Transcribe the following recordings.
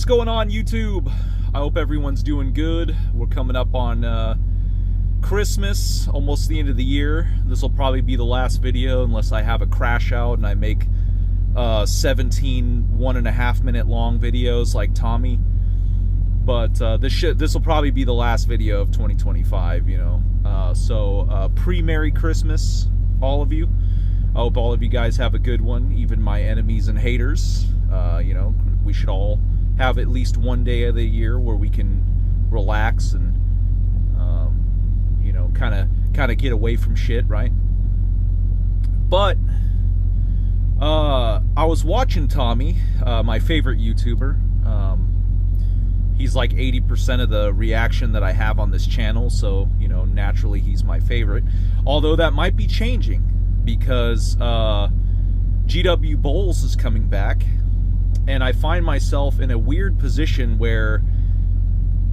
What's going on, YouTube? I hope everyone's doing good. We're coming up on Christmas, almost the end of the year. This will probably be the last video unless I have a crash out and I make 17 1.5 minute long videos like Tommy. But this will probably be the last video of 2025, you know. So pre-Merry Christmas, all of you. I hope all of you guys have a good one, even my enemies and haters. You know, we should all have at least one day of the year where we can relax and, you know, kind of get away from shit, right? But I was watching Tommy, my favorite YouTuber. He's like 80% of the reaction that I have on this channel, so, you know, naturally he's my favorite. Although that might be changing because GW Bowles is coming back, and I find myself in a weird position where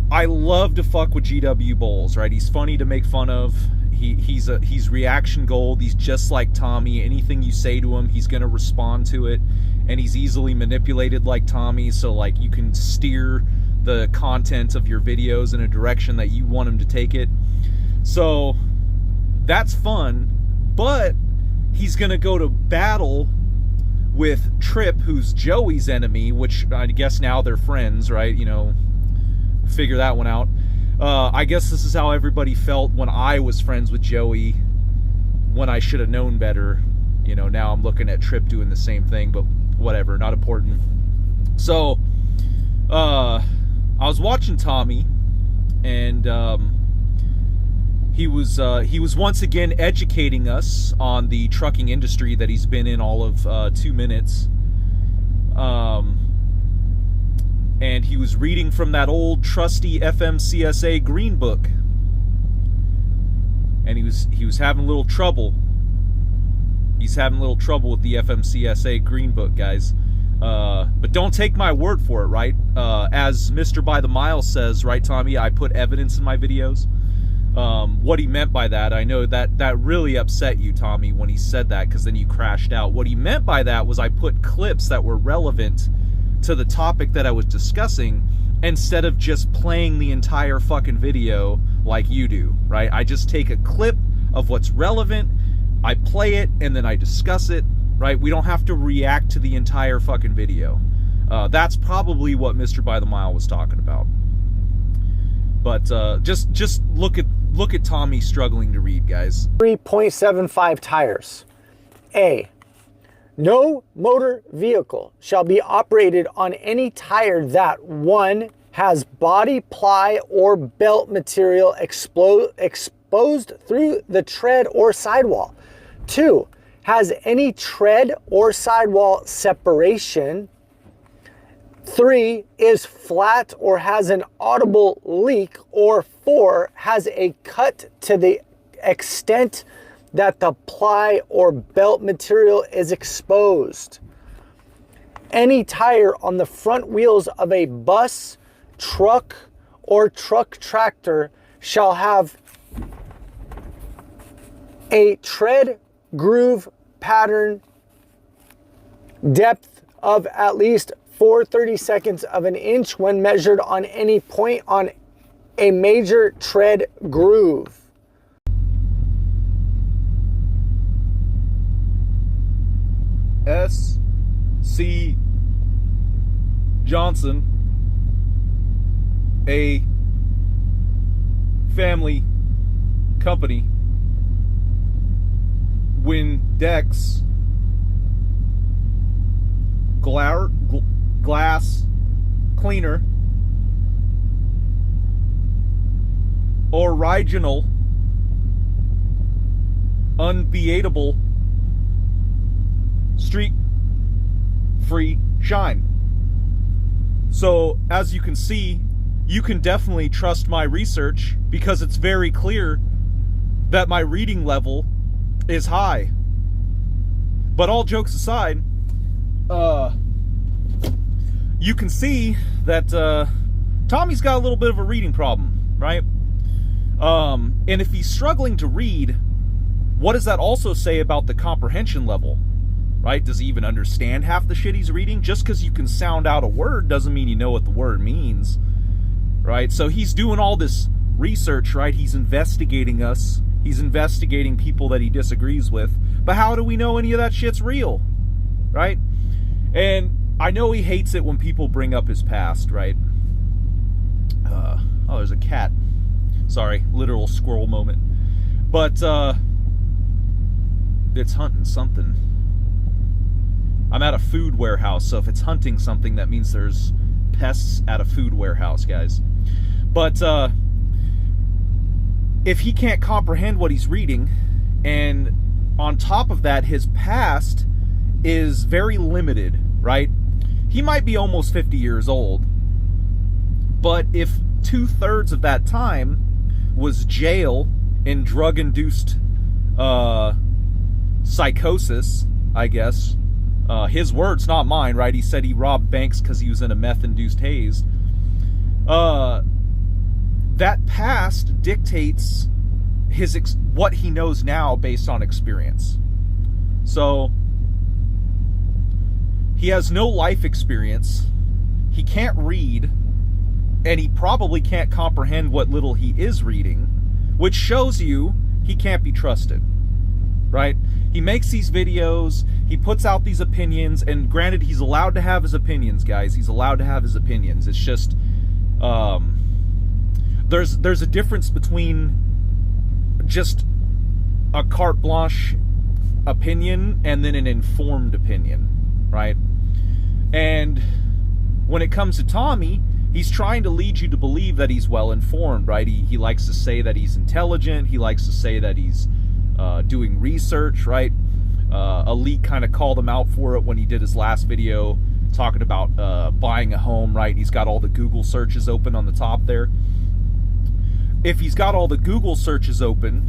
I love to fuck with GW Bowles, right? He's funny to make fun of. He's reaction gold. He's just like Tommy. Anything you say to him, he's gonna respond to it, and he's easily manipulated like Tommy. So like you can steer the content of your videos in a direction that you want him to take it. So that's fun, but he's gonna go to battle with Trip, who's Joey's enemy, which I guess now they're friends, right? You know, figure that one out. I guess this is how everybody felt when I was friends with Joey, when I should have known better. You know, now I'm looking at Trip doing the same thing, but whatever, not important. So I was watching Tommy, and he was once again educating us on the trucking industry that he's been in all of 2 minutes. And he was reading from that old trusty FMCSA green book, and he was having a little trouble. He's having a little trouble with the FMCSA green book, guys. But don't take my word for it, right? As Mr. By the Mile says, right, Tommy? I put evidence in my videos. What he meant by that, I know that really upset you, Tommy, when he said that, because then you crashed out. What he meant by that was I put clips that were relevant to the topic that I was discussing, instead of just playing the entire fucking video like you do, right? I just take a clip of what's relevant, I play it, and then I discuss it, right? We don't have to react to the entire fucking video. That's probably what Mr. By the Mile was talking about. But just look at Tommy struggling to read, guys. 3.75 tires. A. No motor vehicle shall be operated on any tire that 1. Has body, ply, or belt material exposed through the tread or sidewall. 2. Has any tread or sidewall separation. 3. Is flat or has an audible leak. Or 4. Has a cut to the extent that the ply or belt material is exposed. Any tire on the front wheels of a bus, truck, or truck tractor shall have a tread groove pattern depth of at least 4/32 of an inch when measured on any point on a major tread groove. S.C. Johnson, a family company, Windex glass cleaner, original, unbeatable, streak free shine. So as you can see, you can definitely trust my research, because it's very clear that my reading level is high. But all jokes aside, you can see that Tommy's got a little bit of a reading problem, right? And if he's struggling to read, what does that also say about the comprehension level? right? Does he even understand half the shit he's reading? Just because you can sound out a word doesn't mean you know what the word means, right? So he's doing all this research, right? He's investigating us. He's investigating people that he disagrees with. But how do we know any of that shit's real, right? And I know he hates it when people bring up his past, right? Oh, there's a cat. Sorry, literal squirrel moment. But it's hunting something. I'm at a food warehouse, so if it's hunting something, that means there's pests at a food warehouse, guys. But if he can't comprehend what he's reading, and on top of that, his past is very limited, right? He might be almost 50 years old, but if 2/3 of that time was jail and drug-induced psychosis, I guess, his words, not mine, right? He said he robbed banks because he was in a meth-induced haze. That past dictates what he knows now based on experience. So he has no life experience. He can't read, and he probably can't comprehend what little he is reading, which shows you he can't be trusted, right? He makes these videos, he puts out these opinions, and granted, he's allowed to have his opinions, guys. He's allowed to have his opinions. It's just, there's a difference between just a carte blanche opinion and then an informed opinion, right? And when it comes to Tommy, he's trying to lead you to believe that he's well informed, right? He likes to say that he's intelligent. He likes to say that he's doing research, right? Elite kind of called him out for it when he did his last video talking about buying a home, right? He's got all the Google searches open on the top there. If he's got all the Google searches open,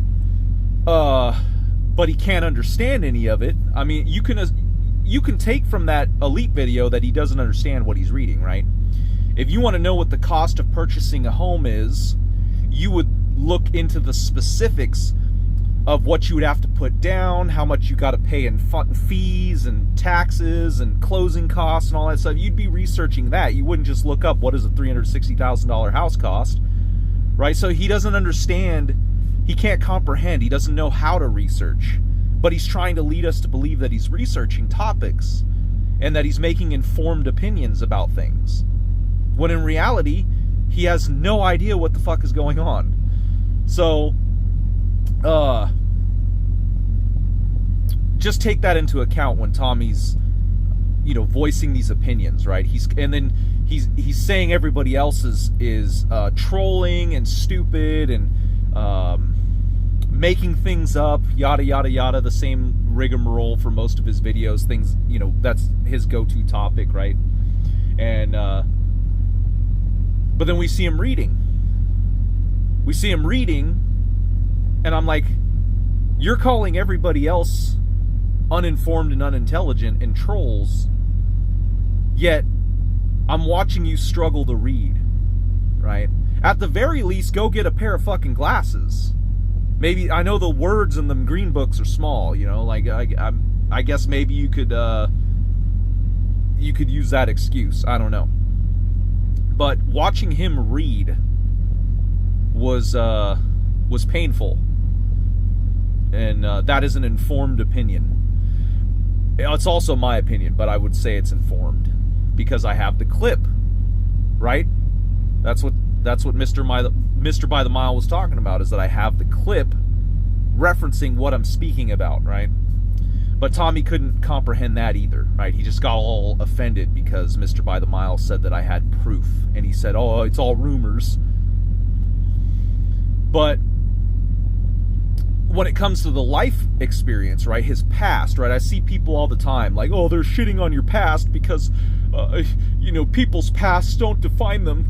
but he can't understand any of it, I mean, you can take from that Elite video that he doesn't understand what he's reading, right? If you want to know what the cost of purchasing a home is, you would look into the specifics of what you would have to put down, how much you got to pay in fees and taxes and closing costs and all that stuff. You'd be researching that. You wouldn't just look up what does a $360,000 house cost, right? So he doesn't understand. He can't comprehend. He doesn't know how to research. But he's trying to lead us to believe that he's researching topics and that he's making informed opinions about things, when in reality, he has no idea what the fuck is going on. So, just take that into account when Tommy's, voicing these opinions, right? He's saying everybody else is trolling and stupid and making things up, yada yada yada. The same rigmarole for most of his videos. Things, that's his go-to topic, right? And but then we see him reading. And I'm like, you're calling everybody else uninformed and unintelligent and trolls, yet I'm watching you struggle to read, right? At the very least, go get a pair of fucking glasses. Maybe, I know the words in them green books are small, like I guess maybe you could use that excuse. I don't know. But watching him read was painful, and that is an informed opinion. It's also my opinion, but I would say it's informed because I have the clip, right? That's what Mr. By the Mile was talking about, is that I have the clip referencing what I'm speaking about, right? But Tommy couldn't comprehend that either, right? He just got all offended because Mr. By the Mile said that I had proof, and he said, "Oh, it's all rumors." But when it comes to the life experience, right, his past, right, I see people all the time like, "Oh, they're shitting on your past because, people's pasts don't define them."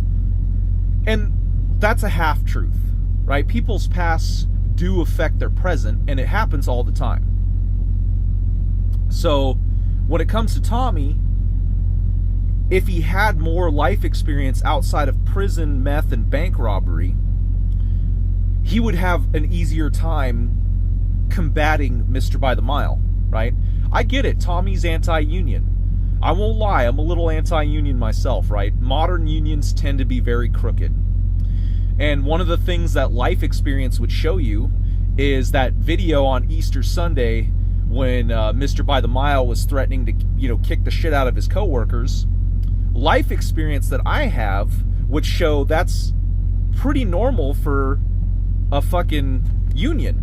And that's a half-truth, right? People's pasts do affect their present, and it happens all the time. So when it comes to Tommy, if he had more life experience outside of prison, meth, and bank robbery, he would have an easier time combating Mr. By the Mile, right? I get it. Tommy's anti-union. I won't lie. I'm a little anti-union myself, right? Modern unions tend to be very crooked. And one of the things that life experience would show you is that video on Easter Sunday when Mr. By the Mile was threatening to, kick the shit out of his coworkers. Life experience that I have would show that's pretty normal for a fucking union.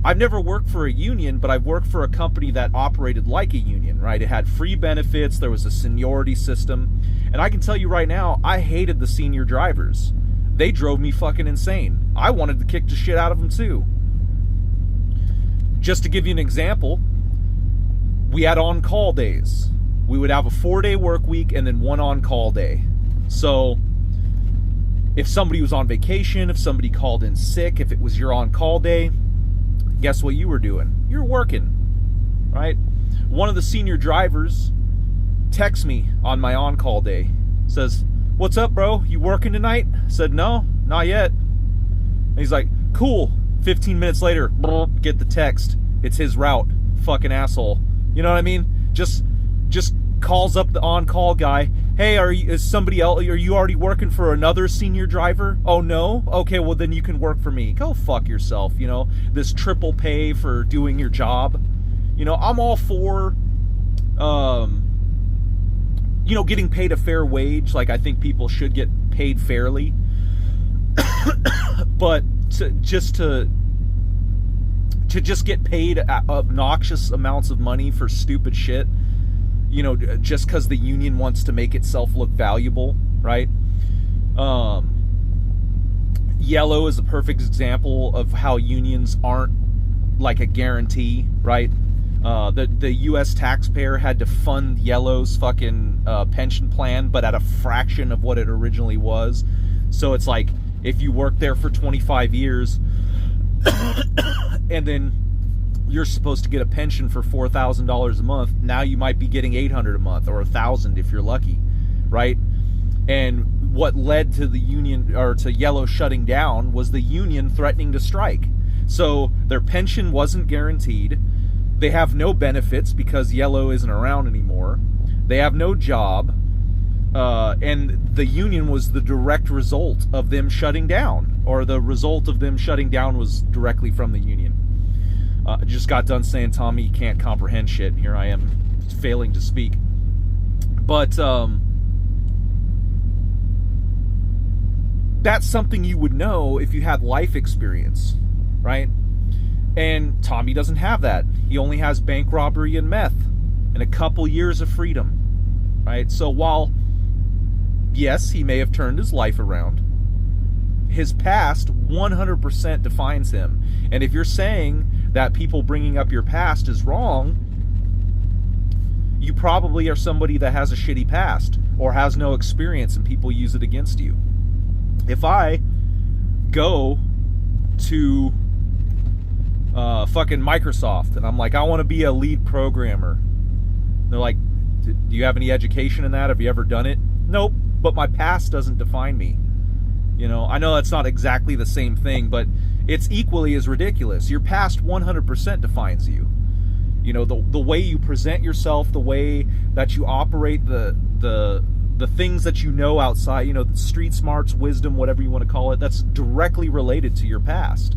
I've never worked for a union, but I've worked for a company that operated like a union, right? It had free benefits, there was a seniority system, and I can tell you right now, I hated the senior drivers. They drove me fucking insane. I wanted to kick the shit out of them too. Just to give you an example, we had on-call days. We would have a 4-day work week and then one on-call day. So if somebody was on vacation, if somebody called in sick, if it was your on-call day, guess what you were doing? You're working, right? One of the senior drivers texts me on my on-call day. Says, "What's up, bro? You working tonight?" I said, "No, not yet." And he's like, "Cool." 15 minutes later, get the text. It's his route. Fucking asshole. You know what I mean? Just calls up the on-call guy. "Hey, is somebody else? Are you already working for another senior driver?" "Oh, no? Okay, well, then you can work for me." Go fuck yourself, this triple pay for doing your job. I'm all for, getting paid a fair wage. Like, I think people should get paid fairly. But to just get paid obnoxious amounts of money for stupid shit, just because the union wants to make itself look valuable, right? Yellow is a perfect example of how unions aren't like a guarantee, right? The U.S. taxpayer had to fund Yellow's fucking pension plan, but at a fraction of what it originally was. So it's like, if you work there for 25 years, and then you're supposed to get a pension for $4,000 a month, now you might be getting $800 a month or $1,000 if you're lucky, right? And what led to the union, or to Yellow shutting down, was the union threatening to strike. So their pension wasn't guaranteed. They have no benefits because Yellow isn't around anymore. They have no job. And the union was the direct result of them shutting down, or the result of them shutting down was directly from the union. I just got done saying, "Tommy, you can't comprehend shit." Here I am failing to speak. But that's something you would know if you had life experience, right? And Tommy doesn't have that. He only has bank robbery and meth and a couple years of freedom, right? So while, yes, he may have turned his life around, his past 100% defines him. And if you're saying that people bringing up your past is wrong, you probably are somebody that has a shitty past or has no experience and people use it against you. If I go to fucking Microsoft and I'm like, "I want to be a lead programmer," they're like, "Do you have any education in that? Have you ever done it?" "Nope, but my past doesn't define me." I know that's not exactly the same thing, but it's equally as ridiculous. Your past 100% defines you. The way you present yourself, the way that you operate, the things that you know outside, the street smarts, wisdom, whatever you want to call it, that's directly related to your past.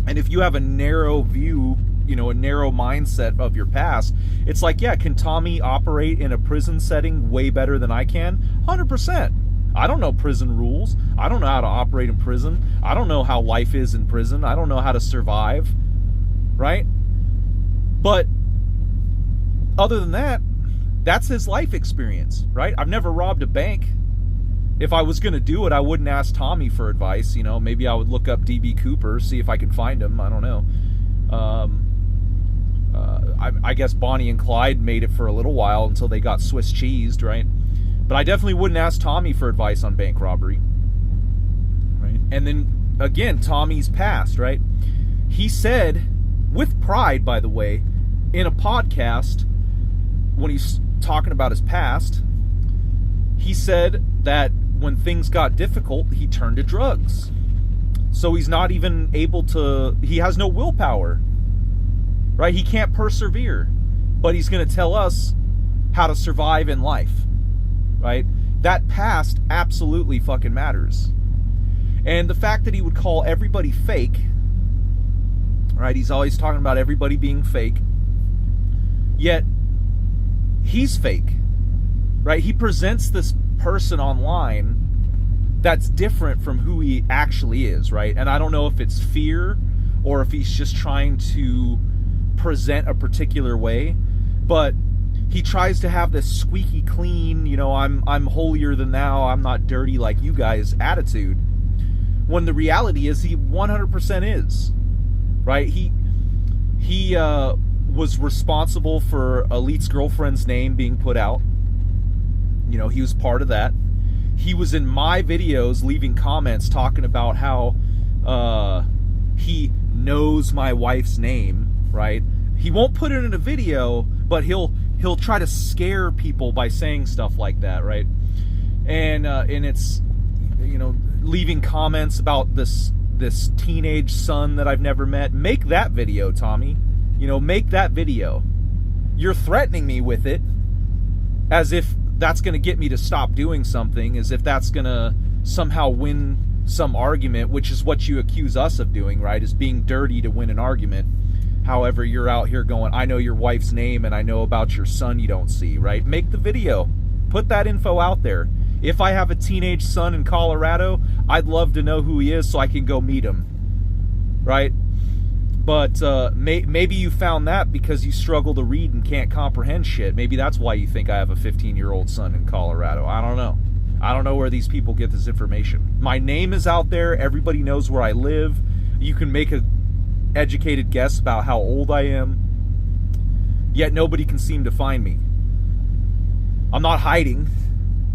And if you have a narrow view, a narrow mindset of your past, it's like, yeah, can Tommy operate in a prison setting way better than I can? 100%. I don't know prison rules. I don't know how to operate in prison. I don't know how life is in prison. I don't know how to survive, right? But other than that, that's his life experience, right? I've never robbed a bank. If I was going to do it, I wouldn't ask Tommy for advice. Maybe I would look up DB Cooper, see if I can find him. I don't know. I guess Bonnie and Clyde made it for a little while until they got Swiss cheesed, right? But I definitely wouldn't ask Tommy for advice on bank robbery, right? And then, again, Tommy's past, right? He said, with pride, by the way, in a podcast, when he's talking about his past, he said that when things got difficult, he turned to drugs. So he's not even able to, he has no willpower, right? He can't persevere. but he's going to tell us how to survive in life, right? That past absolutely fucking matters. And the fact that he would call everybody fake, right? He's always talking about everybody being fake, yet he's fake, right? He presents this person online that's different from who he actually is, right? And I don't know if it's fear or if he's just trying to present a particular way, but he tries to have this squeaky clean, you know, I'm holier than thou, I'm not dirty like you guys attitude, when the reality is he 100% is, right? He was responsible for Elite's girlfriend's name being put out. You know, he was part of that. He was in my videos leaving comments talking about how he knows my wife's name, right? He won't put it in a video, but he'll try to scare people by saying stuff like that, right? And it's, you know, leaving comments about this teenage son that I've never met. Make that video, Tommy. You know, make that video. You're threatening me with it as if that's going to get me to stop doing something, as if that's going to somehow win some argument, which is what you accuse us of doing, right? Is being dirty to win an argument. However, you're out here going, I know your wife's name and I know about your son you don't see, right? Make the video. Put that info out there. If I have a teenage son in Colorado, I'd love to know who he is so I can go meet him, right? But maybe you found that because you struggle to read and can't comprehend shit. Maybe that's why you think I have a 15-year-old son in Colorado. I don't know. I don't know where these people get this information. My name is out there. Everybody knows where I live. You can make a educated guess about how old I am. Yet nobody can seem to find me. I'm not hiding,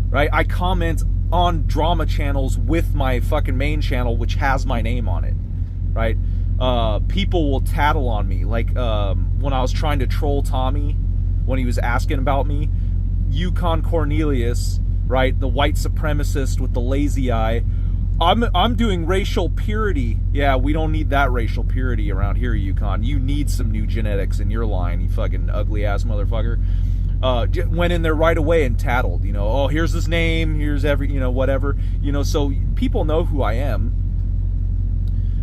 right? I comment on drama channels with my fucking main channel, which has my name on it, right? People will tattle on me. Like when I was trying to troll Tommy, when he was asking about me, Yukon Cornelius, right, the white supremacist with the lazy eye, I'm doing racial purity. Yeah, we don't need that racial purity around here, Yukon. You need some new genetics in your line, you fucking ugly ass motherfucker. Went in there right away and tattled, you know, oh, here's his name, here's every, you know, whatever, you know, so people know who I am.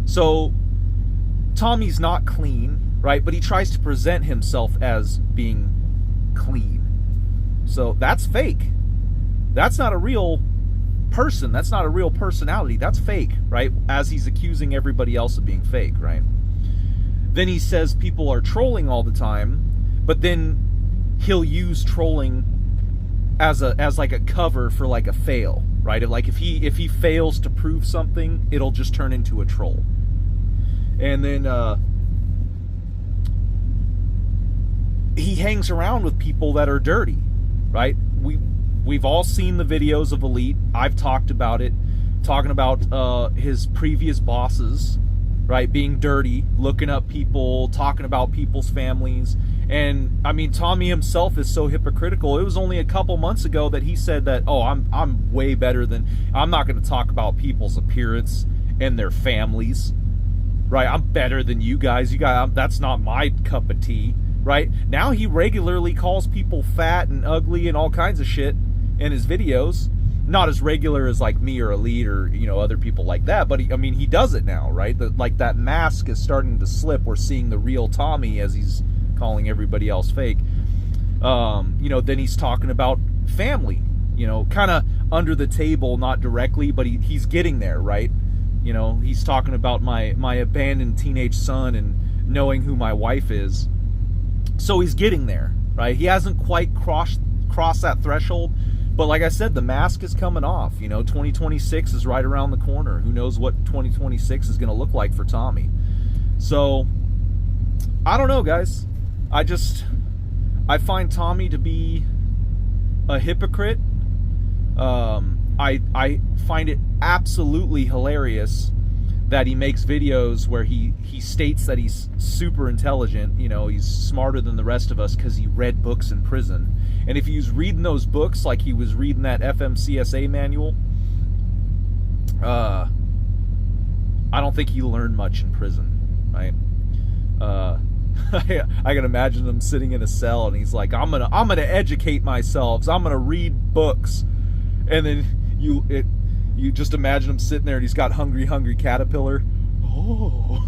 So Tommy's not clean, right? But he tries to present himself as being clean. So that's fake. That's not a real person. That's not a real personality. That's fake, right? As he's accusing everybody else of being fake, right? Then he says people are trolling all the time, but then he'll use trolling as like a cover for like a fail, right? Like if he fails to prove something, it'll just turn into a troll. And then he hangs around with people that are dirty, right? We've all seen the videos of Elite. I've talked about it, talking about his previous bosses, right, being dirty, looking up people, talking about people's families. And I mean, Tommy himself is so hypocritical. It was only a couple months ago that he said that, oh, I'm way better than, I'm not going to talk about people's appearance and their families, right? I'm better than you guys. That's not my cup of tea, right? Now he regularly calls people fat and ugly and all kinds of shit in his videos. Not as regular as like me or Elite or, you know, other people like that, but he does it now, right? Like that mask is starting to slip. We're seeing the real Tommy as he's calling everybody else fake. You know, then he's talking about family, you know, kind of under the table, not directly, but he's getting there, right? You know, he's talking about my abandoned teenage son and knowing who my wife is. So he's getting there, right? He hasn't quite crossed that threshold. But like I said, the mask is coming off. You know, 2026 is right around the corner. Who knows what 2026 is going to look like for Tommy. So, I don't know, guys. I find Tommy to be a hypocrite. I find it absolutely hilarious that he makes videos where he states that he's super intelligent. You know, he's smarter than the rest of us because he read books in prison. And if he was reading those books like he was reading that FMCSA manual, I don't think he learned much in prison, right? I can imagine him sitting in a cell, and he's like, I'm gonna educate myself. So I'm gonna read books, and then you just imagine him sitting there, and he's got hungry caterpillar. Oh,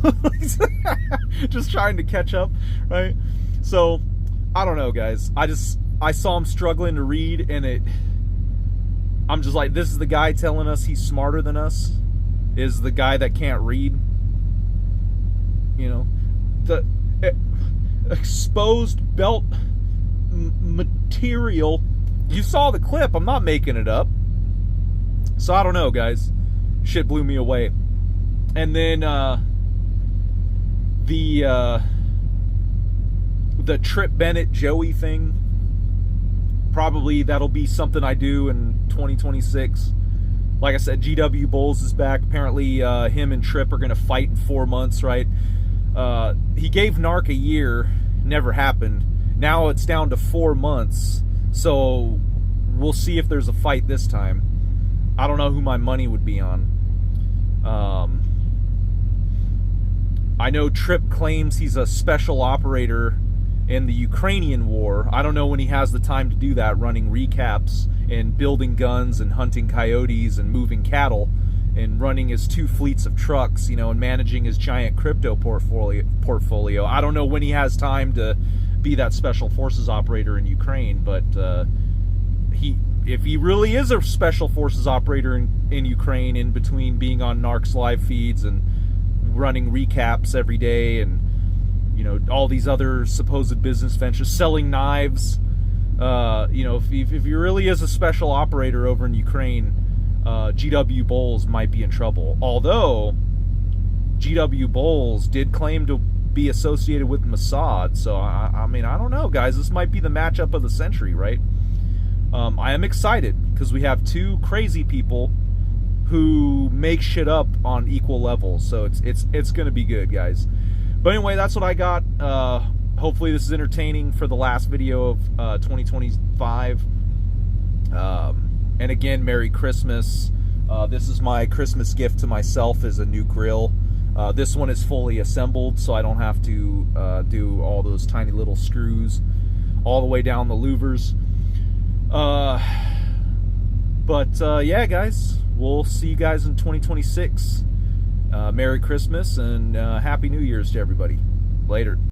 just trying to catch up, right? So I don't know, guys. I saw him struggling to read, and I'm just like, this is the guy telling us he's smarter than us, is the guy that can't read. You know, the exposed belt material. You saw the clip. I'm not making it up. So I don't know, guys. Shit blew me away. And then the Trip Bennett Joey thing, probably that'll be something I do in 2026. Like I said, GW Bulls is back. Apparently him and Trip are gonna fight in 4 months, right? He gave Narc a year, never happened. Now it's down to 4 months, so we'll see if there's a fight this time. I don't know who my money would be on. I know Trip claims he's a special operator in the Ukrainian war. I don't know when he has the time to do that, running recaps and building guns and hunting coyotes and moving cattle and running his 2 fleets of trucks, you know, and managing his giant crypto portfolio. I don't know when he has time to be that special forces operator in Ukraine, but if he really is a special forces operator in Ukraine, in between being on Narc's live feeds and running recaps every day, and you know, all these other supposed business ventures, selling knives, you know, if he really is a special operator over in Ukraine, GW Bulls might be in trouble. Although GW Bulls did claim to be associated with Mossad, so I mean, I don't know, guys. This might be the matchup of the century, right? I am excited because we have 2 crazy people who make shit up on equal levels, so it's gonna be good, guys. But anyway, that's what I got. Hopefully this is entertaining for the last video of 2025. And again, Merry Christmas. This is my Christmas gift to myself, is a new grill. This one is fully assembled, so I don't have to do all those tiny little screws all the way down the louvers. Yeah, guys, we'll see you guys in 2026. Merry Christmas and Happy New Year's to everybody. Later.